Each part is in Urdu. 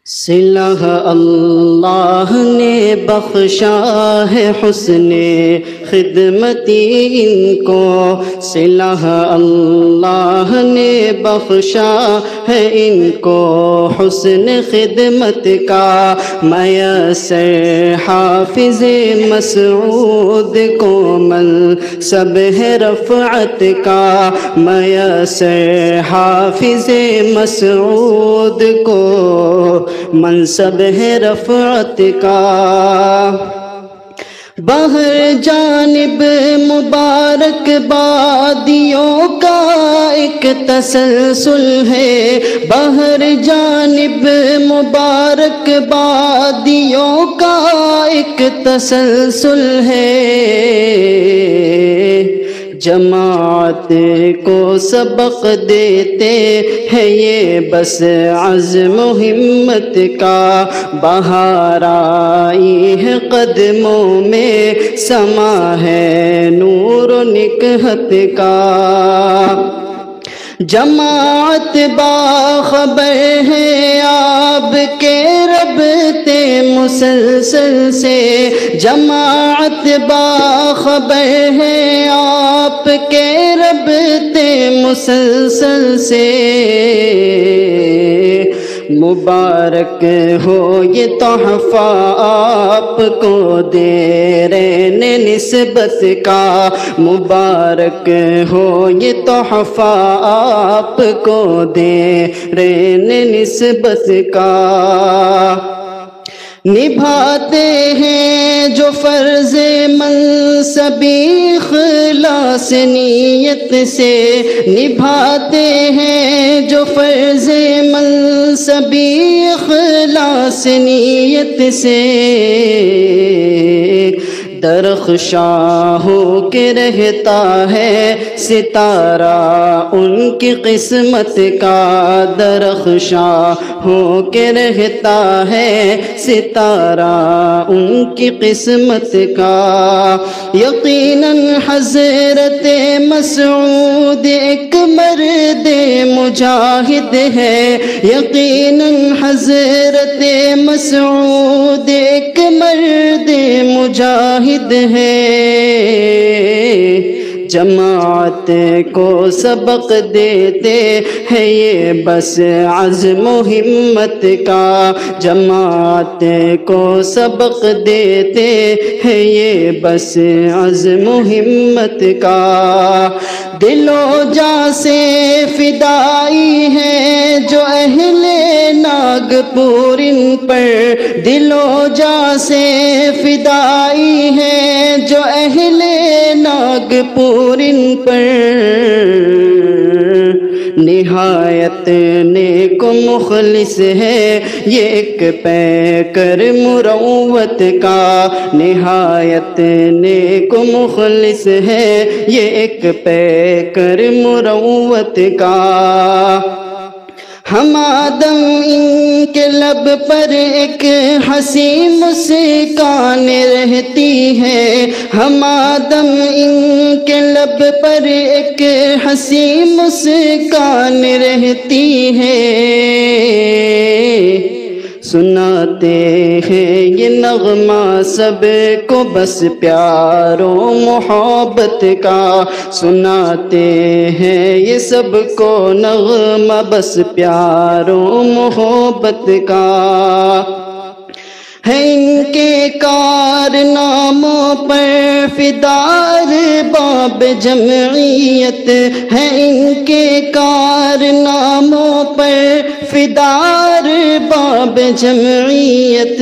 صلہ اللہ نے بخشا ہے حسن خدمتی ان کو، صلہ اللہ نے بخشا ہے ان کو حسن خدمت کا میسر حافظ مسعود کو منصب ہے رفعت کا، میسر حافظ مسعود کو منصب ہے رفعت کا۔ بہر جانب مبارک بادیوں کا ایک تسلسل ہے، بہر جانب مبارک بادیوں کا ایک تسلسل ہے، جماعت کو سبق دیتے ہیں یہ بس عزم و ہمت کا، بہار آئی ہے قدموں میں سما ہے نور و نکہت کا، جماعت باخبر ہے آپ کے ربط مسلسل سے، جماعت باخبر ہے آپ کے ربط مسلسل سے، مبارک ہو یہ تحفہ آپ کو دے رہے نسبت کا، مبارک ہو یہ تحفہ آپ کو دے رہے نسبت کا، نبھاتے ہیں جو فرض منصبی اخلاص نیت سے، نبھاتے ہیں جو فرض منصبی اخلاص نیت سے، درخشاں ہو کے رہتا ہے ستارہ ان کی قسمت کا، درخشاں ہو کے رہتا ہے ستارہ ان کی قسمت کا، یقیناً حضرت مسعود ایک مرد مجاہد ہے، یقیناً حضرت مسعود ایک مرد مجاہد ہے، جماعت کو سبق دیتے ہیں یہ بس عزم و ہمت کا، جماعت کو سبق دیتے ہیں یہ بس عزم و ہمت کا، دل و جاں سے فدائی ہے جو اہل ناگپور ان پر، دل و جاں سے فدائی ہے جو اہل ناگپور ان پر، نہایت نیک و مخلص ہے یہ ایک پیکر مروت کا، نہایت نیک و مخلص ہے یہ ایک پیکر مروت کا، ہم آدم ان کے لب پر ایک ہنسی مسکان رہتی ہے، ہم آدم ان کے لب پر ایک ہنسی مسکان رہتی ہے، سناتے ہیں یہ نغمہ سب کو بس پیار و محبت کا، سناتے ہیں یہ سب کو نغمہ بس پیار و محبت کا، ہے ان کے کارناموں پر فدار باب جمعیت، ہے ان کے کارناموں پر فدار باب جمعیت،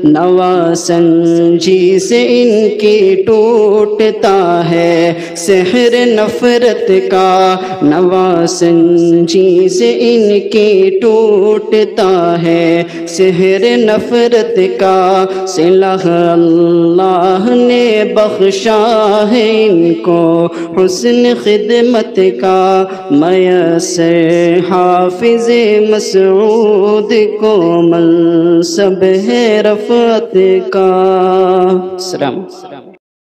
نواسنجی سے ان کی ٹوٹتا ہے سحر نفرت کا، نواسنجی سے ان کی ٹوٹتا ہے سحر نفرت کا، صلہ اللہ نے بخشا ہے ان کو حسن خدمت کا، میسر حافظ مسعود کو منصب ہے رفعت کا۔ السلام